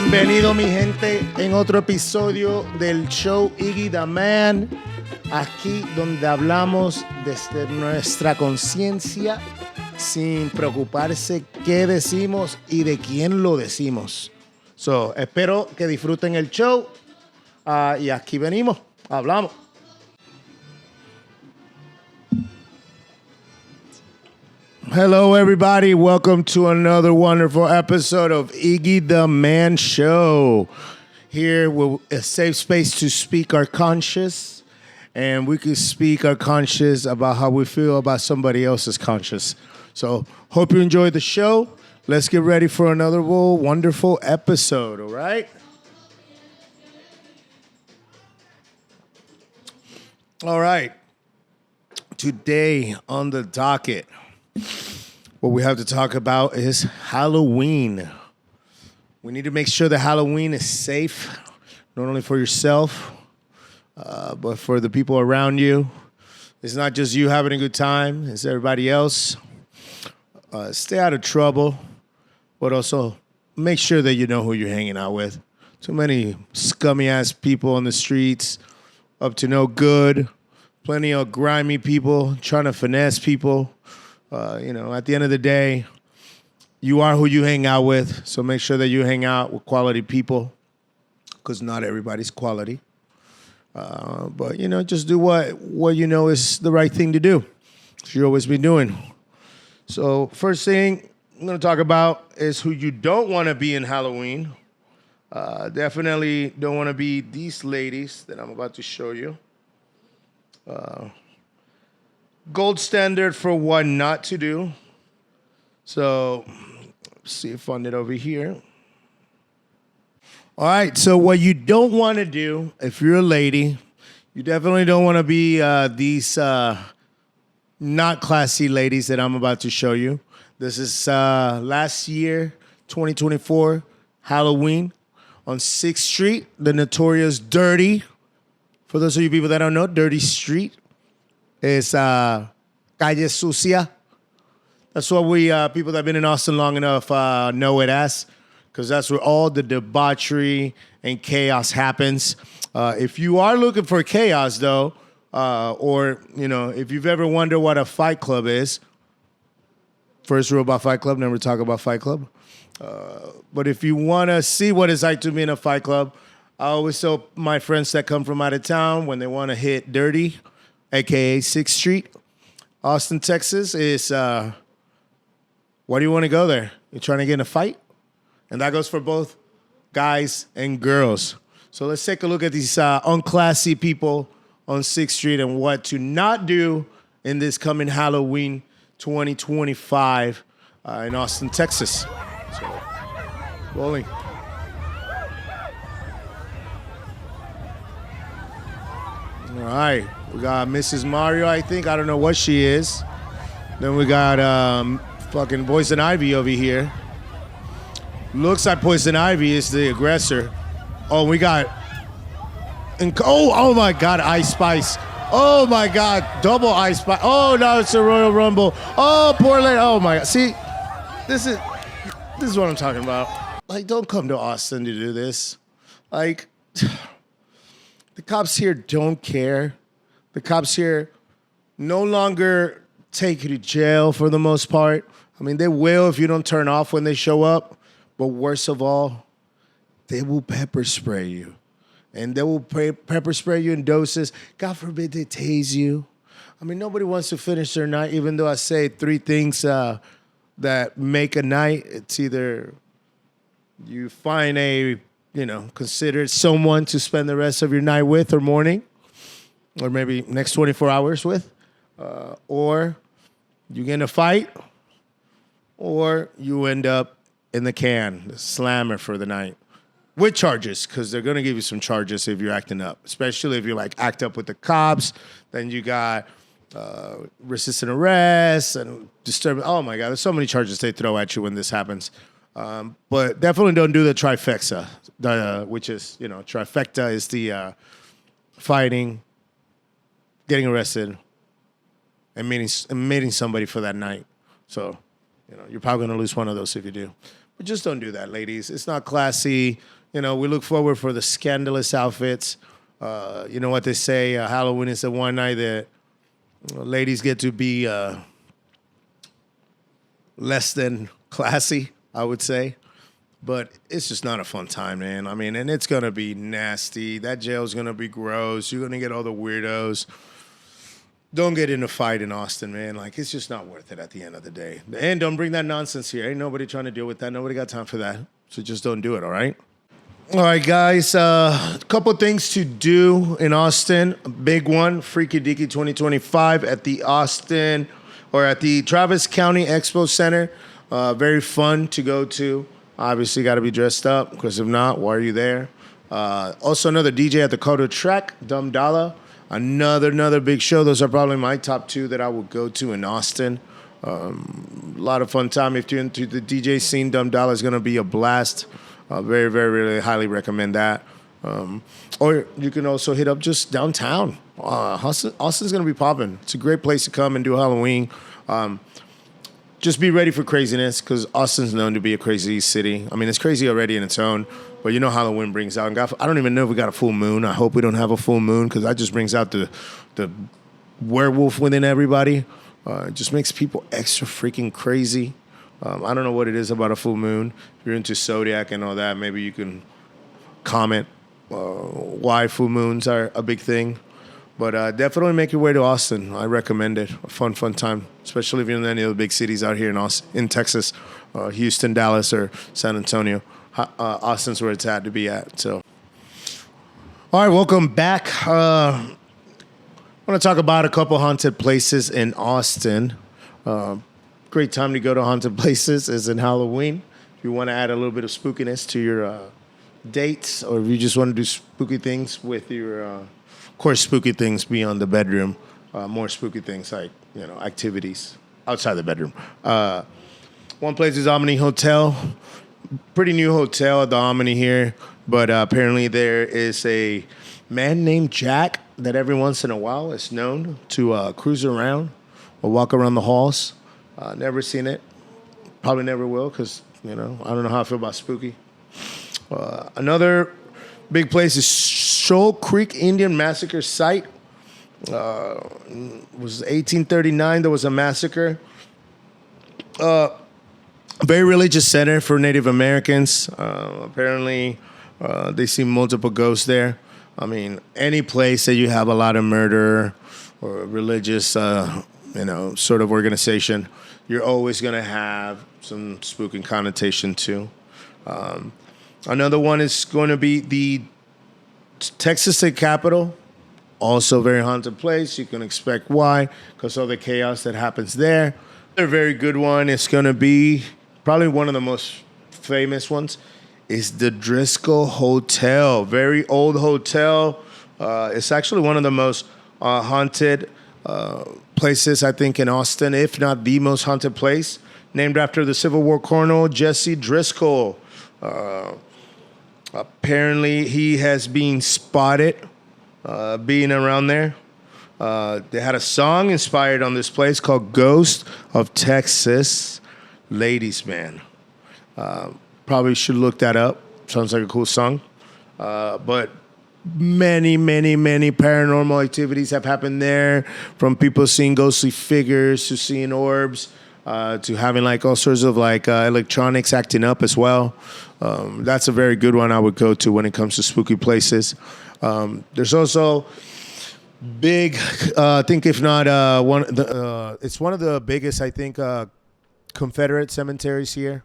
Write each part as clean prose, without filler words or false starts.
Bienvenido mi gente en otro episodio del show Iggy the Man, aquí donde hablamos desde nuestra conciencia sin preocuparse qué decimos y de quién lo decimos. Espero que disfruten el show y aquí venimos, hablamos. Hello, everybody. Welcome to another wonderful episode of Iggy the Man Show. Here, we're a safe space to speak our conscious, and we can speak our conscious about how we feel about somebody else's conscious. So, hope you enjoyed the show. Let's get ready for another wonderful episode, all right? All right. Today on the docket, what we have to talk about is Halloween. We need to make sure that Halloween is safe, not only for yourself, but for the people around you. It's not just you having a good time, it's everybody else. Stay out of trouble, but also make sure that you know who you're hanging out with. Too many scummy-ass people on the streets, up to no good. Plenty of grimy people trying to finesse people. At the end of the day, you are who you hang out with. So make sure that you hang out with quality people, because not everybody's quality. But just do what you know is the right thing to do. Should always be doing. So first thing I'm going to talk about is who you don't want to be in Halloween. Definitely don't want to be these ladies that I'm about to show you. Gold standard for what not to do. So, see if I find it over here. All right, so what you don't want to do, if you're a lady, you definitely don't want to be these not classy ladies that I'm about to show you. This is last year, 2024, Halloween, on 6th Street, the notorious Dirty. For those of you people that don't know, Dirty Street is Calle Sucia. That's what we people that have been in Austin long enough know it as, because that's where all the debauchery and chaos happens. If you are looking for chaos, though, or if you've ever wondered what a fight club is, first rule about Fight Club: never talk about Fight Club. But if you want to see what it's like to be in a fight club, I always tell my friends that come from out of town when they want to hit Dirty, a.k.a. 6th Street, Austin, Texas, is why do you want to go there? You're trying to get in a fight? And that goes for both guys and girls. So let's take a look at these unclassy people on 6th Street and what to not do in this coming Halloween 2025 in Austin, Texas. So, rolling. All right, we got Mrs. Mario, I think. I don't know what she is. Then we got fucking Poison Ivy over here. Looks like Poison Ivy is the aggressor. Oh, we got... Oh my God, Ice Spice. Oh my God, double Ice Spice. Oh, no, it's a Royal Rumble. Oh, poor lady. Oh my God. See, this is what I'm talking about. Like, don't come to Austin to do this. Like... The cops here don't care. The cops here no longer take you to jail for the most part. I mean, they will if you don't turn off when they show up. But worst of all, they will pepper spray you. And they will pepper spray you in doses. God forbid they tase you. I mean, nobody wants to finish their night, even though I say three things that make a night. It's either you find a consider someone to spend the rest of your night with or morning, or maybe next 24 hours with, or you get in a fight, or you end up in the can, the slammer for the night, with charges, because they're going to give you some charges if you're acting up, especially if you act up with the cops. Then you got resisting arrest and disturbing. Oh my God, there's so many charges they throw at you when this happens. But definitely don't do the trifecta, which is, trifecta is the fighting, getting arrested, and meeting somebody for that night. So, you're probably going to lose one of those if you do. Just don't do that, ladies. It's not classy. You know, we look forward for the scandalous outfits. You know what they say, Halloween is the one night that ladies get to be less than classy, I would say. But it's just not a fun time, man. I mean, and it's going to be nasty. That jail's going to be gross. You're going to get all the weirdos. Don't get in a fight in Austin, man. Like, it's just not worth it at the end of the day. And don't bring that nonsense here. Ain't nobody trying to deal with that. Nobody got time for that. So just don't do it, all right? All right, guys. A couple things to do in Austin. A big one, Freaky Deaky 2025 at the Austin or at the Travis County Expo Center. Very fun to go to. Obviously, got to be dressed up because if not, why are you there? Also, another DJ at the Kodo Track, Dumb Dollar. Another big show. Those are probably my top two that I would go to in Austin. A lot of fun time. If you're into the DJ scene, Dumb Dollar is going to be a blast. Very, very, really highly recommend that. Or you can also hit up just downtown. Austin's going to be popping. It's a great place to come and do Halloween. Just be ready for craziness because Austin's known to be a crazy city. I mean, it's crazy already in its own, but you know Halloween brings out. I don't even know if we got a full moon. I hope we don't have a full moon because that just brings out the werewolf within everybody. It just makes people extra freaking crazy. I don't know what it is about a full moon. If you're into zodiac and all that, maybe you can comment why full moons are a big thing. But definitely make your way to Austin. I recommend it. A fun time, especially if you're in any of the big cities out here in Texas, Houston, Dallas, or San Antonio. Austin's where it's at to be at. So, all right, welcome back. I want to talk about a couple haunted places in Austin. Great time to go to haunted places is in Halloween. If you want to add a little bit of spookiness to your dates, or if you just want to do spooky things with your, of course, spooky things beyond the bedroom, more spooky things like, you know, activities outside the bedroom. One place is Omni Hotel. Pretty new hotel at the Omni here, but apparently there is a man named Jack that every once in a while is known to cruise around or walk around the halls. Never seen it. Probably never will because, you know, I don't know how I feel about spooky. Another big place is Shoal Creek Indian Massacre Site. It was 1839. There was a massacre. Very religious center for Native Americans. Apparently, they see multiple ghosts there. I mean, any place that you have a lot of murder or religious, sort of organization, you're always going to have some spooky connotation too. Another one is going to be the Texas State Capitol. Also very haunted place. You can expect why, because of the chaos that happens there. A very good one is going to be probably one of the most famous ones is the Driscoll Hotel. Very old hotel. It's actually one of the most haunted places, I think, in Austin, if not the most haunted place. Named after the Civil War Colonel Jesse Driscoll. Apparently, he has been spotted being around there. They had a song inspired on this place called Ghost of Texas. Ladies Man. Probably should look that up. Sounds like a cool song. But many paranormal activities have happened there, from people seeing ghostly figures to seeing orbs to having like all sorts of like electronics acting up as well. That's a very good one I would go to when it comes to spooky places. There's also big, I think if not it's one of the biggest, I think, Confederate cemeteries here.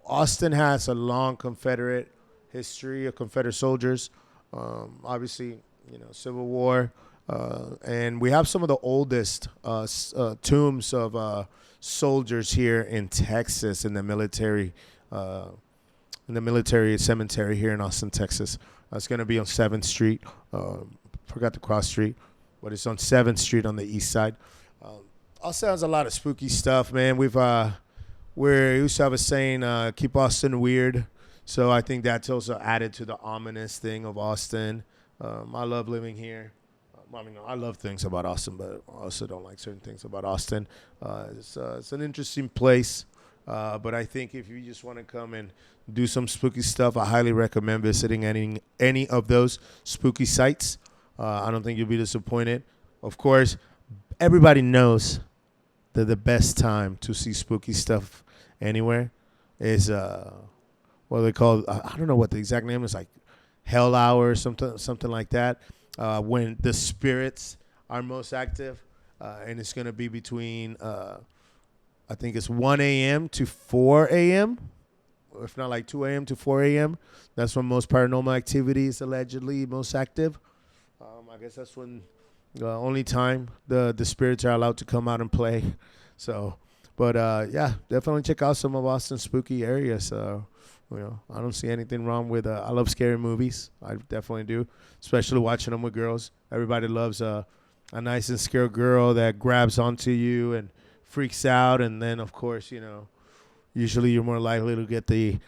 Austin has a long Confederate history of Confederate soldiers. Obviously, you know, Civil War. And we have some of the oldest tombs of soldiers here in Texas in the military cemetery here in Austin, Texas. It's going to be on 7th Street. Forgot the cross street, but it's on 7th Street on the east side. Austin has a lot of spooky stuff, man. We used to have a saying, keep Austin weird. So I think that's also added to the ominous thing of Austin. I love living here. I love things about Austin, but I also don't like certain things about Austin. It's an interesting place. But I think if you just want to come and do some spooky stuff, I highly recommend visiting any of those spooky sites. I don't think you'll be disappointed. Of course, everybody knows that the best time to see spooky stuff anywhere is what they call, I don't know what the exact name is, like Hell Hour or something like that, when the spirits are most active, and it's going to be between I think it's 1 a.m. to 4 a.m., if not like 2 a.m. to 4 a.m. That's when most paranormal activity is allegedly most active. I guess that's when the only time the spirits are allowed to come out and play. So, but yeah, definitely check out some of Austin's spooky areas. I don't see anything wrong with. I love scary movies. I definitely do, especially watching them with girls. Everybody loves a nice and scared girl that grabs onto you and freaks out, and then of course, usually you're more likely to get the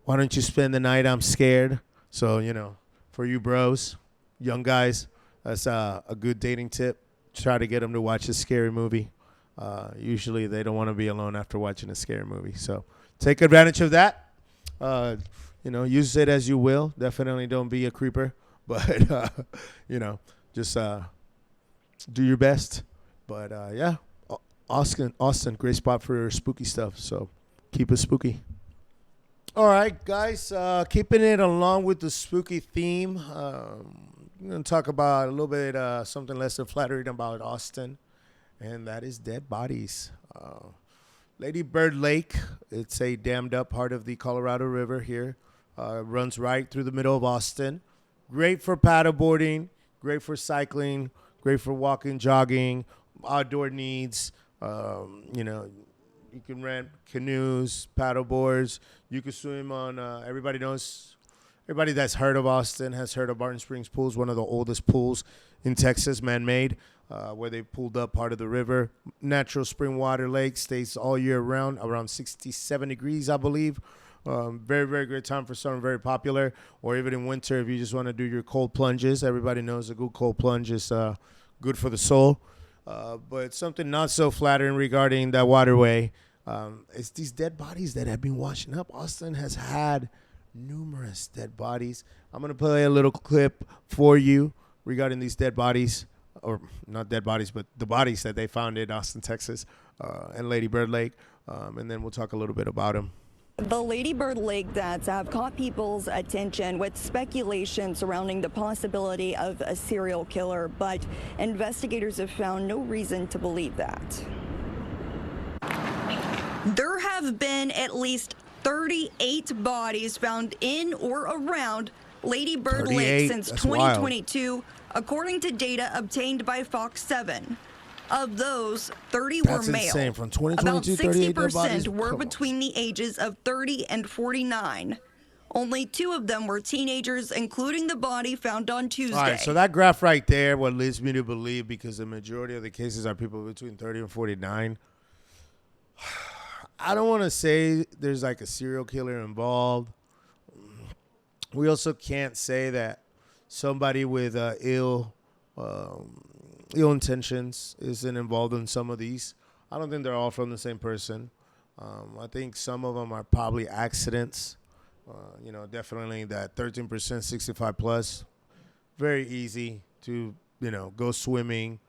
"why don't you spend the night, I'm scared." So, for you bros, young guys, that's a good dating tip. Try to get them to watch a scary movie. Usually they don't want to be alone after watching a scary movie, so take advantage of that. Use it as you will. Definitely don't be a creeper, but just do your best. But yeah, Austin, great spot for spooky stuff. So keep it spooky. All right, guys, keeping it along with the spooky theme. I'm going to talk about a little bit something less than flattering about Austin, and that is dead bodies. Lady Bird Lake, it's a dammed up part of the Colorado River here. Runs right through the middle of Austin. Great for paddleboarding, great for cycling, great for walking, jogging, outdoor needs. You can rent canoes, paddle boards. You can swim on, everybody that's heard of Austin has heard of Barton Springs Pools, one of the oldest pools in Texas, man-made, where they pulled up part of the river. Natural spring water lake, stays all year round, around 67 degrees, I believe. Very, very great time for summer, very popular. Or even in winter, if you just want to do your cold plunges. Everybody knows a good cold plunge is good for the soul. But something not so flattering regarding that waterway, it's these dead bodies that have been washing up. Austin has had numerous dead bodies. I'm going to play a little clip for you regarding these dead bodies, or not dead bodies, but the bodies that they found in Austin, Texas, and Lady Bird Lake, and then we'll talk a little bit about them. The Lady Bird Lake deaths have caught people's attention with speculation surrounding the possibility of a serial killer, but investigators have found no reason to believe that. There have been at least 38 bodies found in or around Lady Bird Lake since 2022, wild, according to data obtained by Fox 7. Of those, 30 were male. Insane. From 2022, about 60% were between the ages of 30 and 49. Only 2 of them were teenagers, including the body found on Tuesday. All right, so that graph right there, what leads me to believe, because the majority of the cases are people between 30 and 49. I don't want to say there's like a serial killer involved. We also can't say that somebody with ill intentions isn't involved in some of these. I don't think they're all from the same person. I think some of them are probably accidents. Definitely that 13% 65 plus. Very easy to, go swimming.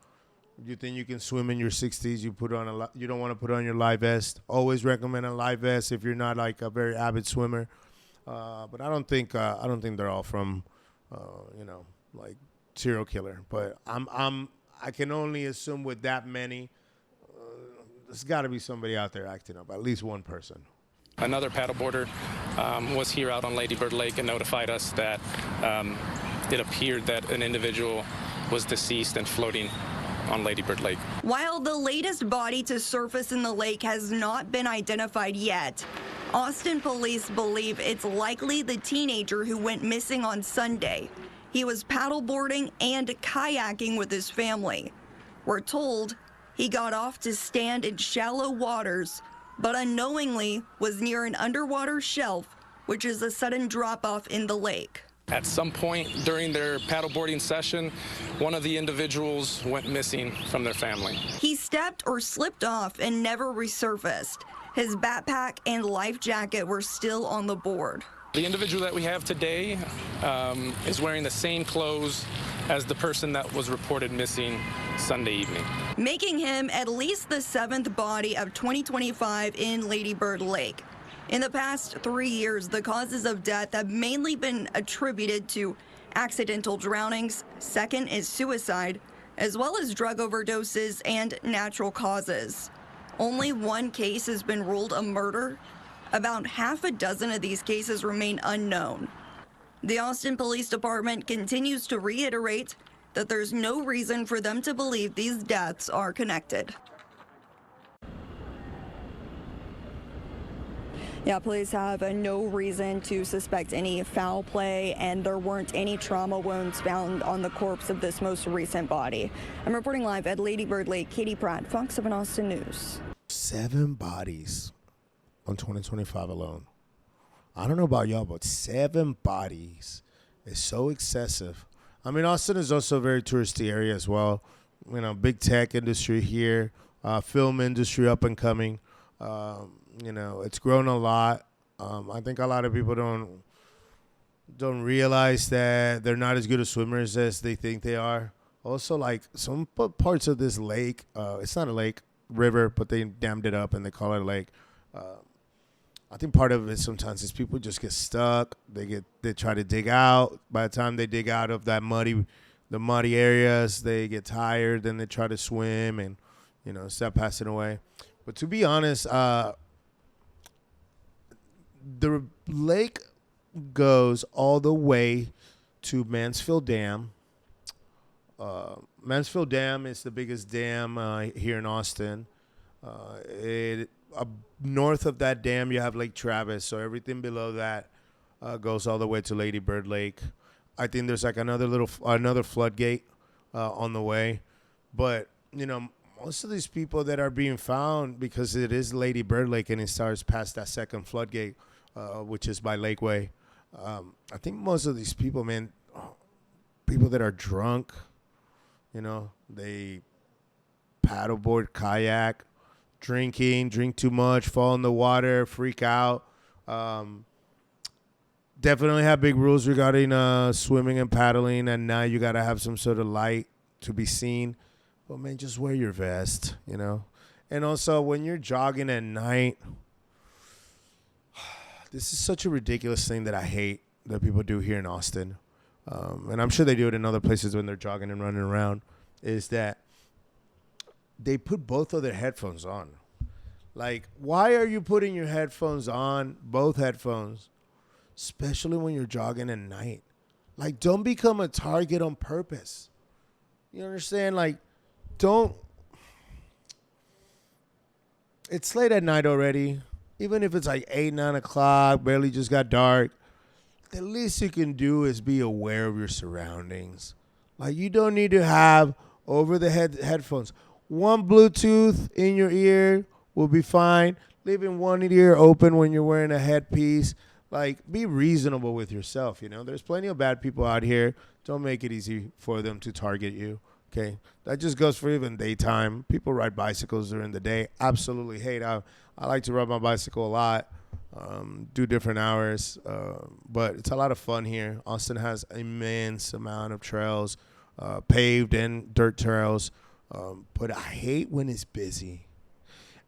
You think you can swim in your 60s, you don't want to put on your life vest. Always recommend a life vest if you're not like a very avid swimmer. But I don't think they're all from like serial killer. But I can only assume with that many, there's got to be somebody out there acting up, at least one person. Another paddleboarder was here out on Lady Bird Lake and notified us that it appeared that an individual was deceased and floating on Lady Bird Lake. While the latest body to surface in the lake has not been identified yet, Austin police believe it's likely the teenager who went missing on Sunday. He was paddleboarding and kayaking with his family. We're told he got off to stand in shallow waters, but unknowingly was near an underwater shelf, which is a sudden drop-off in the lake. At some point during their paddleboarding session, one of the individuals went missing from their family. He stepped or slipped off and never resurfaced. His backpack and life jacket were still on the board. The individual that we have today is wearing the same clothes as the person that was reported missing Sunday evening, making him at least the 7th body of 2025 in Lady Bird Lake. In the past 3 years, the causes of death have mainly been attributed to accidental drownings. Second is suicide, as well as drug overdoses and natural causes. Only one case has been ruled a murder. About half a dozen of these cases remain unknown. The Austin Police Department continues to reiterate that there's no reason for them to believe these deaths are connected. Yeah, police have no reason to suspect any foul play, and there weren't any trauma wounds found on the corpse of this most recent body. I'm reporting live at Lady Bird Lake. Katie Pratt, Fox 7 Austin News. 7 bodies on 2025 alone. I don't know about y'all, but 7 bodies is so excessive. I mean, Austin is also a very touristy area as well. You know, big tech industry here, film industry up and coming. You know, it's grown a lot. I think a lot of people don't realize that they're not as good as swimmers as they think they are. Also, like some parts of this lake, it's not a lake, river, but they dammed it up and they call it a lake. I think part of it sometimes is people just get stuck. They try to dig out. By the time they dig out of the muddy areas, they get tired. Then they try to swim and, you know, start passing away. But to be honest, the lake goes all the way to Mansfield Dam. Mansfield Dam is the biggest dam here in Austin. North of that dam, you have Lake Travis, so everything below that goes all the way to Lady Bird Lake. I think there's like another floodgate on the way, but you know, most of these people that are being found, because it is Lady Bird Lake and it starts past that second floodgate, which is by Lakeway. I think most of these people, man, people that are drunk, you know, they paddleboard, kayak, drink too much, fall in the water, freak out. Definitely have big rules regarding swimming and paddling, and now you got to have some sort of light to be seen. But, man, just wear your vest, you know. And also, when you're jogging at night, this is such a ridiculous thing that I hate that people do here in Austin. And I'm sure they do it in other places when they're jogging and running around, is that they put both of their headphones on. Like, why are you putting your headphones on, both headphones, especially when you're jogging at night? Like, don't become a target on purpose. You understand? Like, don't. It's late at night already. Even if it's like 8, 9 o'clock, barely just got dark, the least you can do is be aware of your surroundings. Like, you don't need to have over-the-head headphones. One Bluetooth in your ear will be fine. Leaving one ear open when you're wearing a headpiece. Like, be reasonable with yourself, you know. There's plenty of bad people out here. Don't make it easy for them to target you, okay? That just goes for even daytime. People ride bicycles during the day. Absolutely hate. I like to ride my bicycle a lot, do different hours, but it's a lot of fun here. Austin has an immense amount of trails, paved and dirt trails. But I hate when it's busy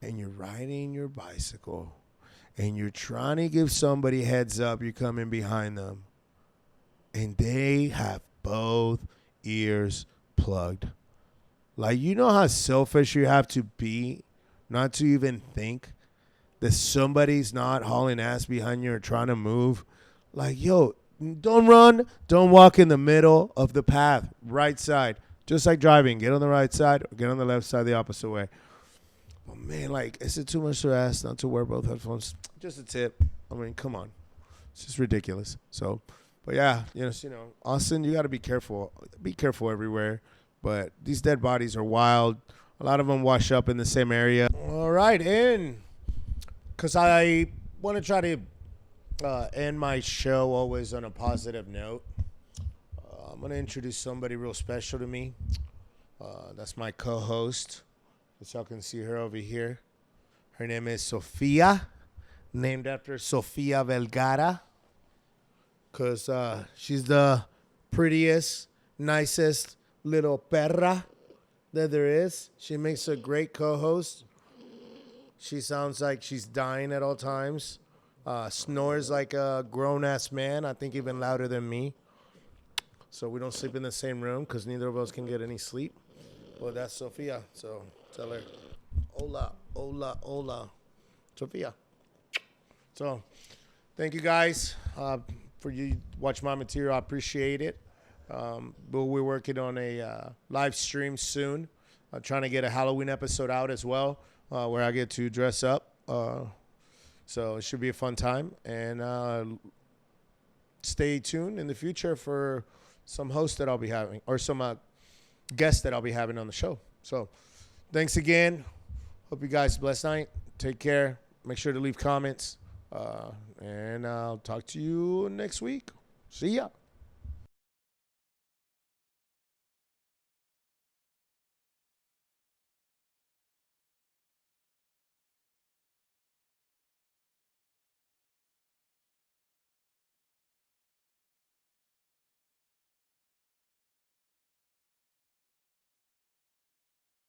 and you're riding your bicycle and you're trying to give somebody heads up you're coming behind them and they have both ears plugged. Like, you know how selfish you have to be not to even think that somebody's not hauling ass behind you or trying to move? Like, yo, don't run, don't walk in the middle of the path, right side. Just like driving, get on the right side or get on the left side the opposite way. Well, man, like, is it too much to ask not to wear both headphones? Just a tip. I mean, come on. It's just ridiculous. So, but yeah, you know, Austin, you got to be careful. Be careful everywhere. But these dead bodies are wild. A lot of them wash up in the same area. All right, because I want to try to end my show always on a positive note. I'm going to introduce somebody real special to me. That's my co-host. As y'all can see her over here. Her name is Sofia, named after Sofia Vergara, because she's the prettiest, nicest little perra that there is. She makes a great co-host. She sounds like she's dying at all times. Snores like a grown-ass man, I think even louder than me. So we don't sleep in the same room because neither of us can get any sleep. Well, that's Sofia, so tell her, hola, hola, hola, Sofia. So thank you guys for you watch my material. I appreciate it. But we're working on a live stream soon. I'm trying to get a Halloween episode out as well, where I get to dress up. So it should be a fun time. And stay tuned in the future for some hosts that I'll be having, or some guests that I'll be having on the show. So thanks again. Hope you guys blessed night. Take care. Make sure to leave comments. And I'll talk to you next week. See ya.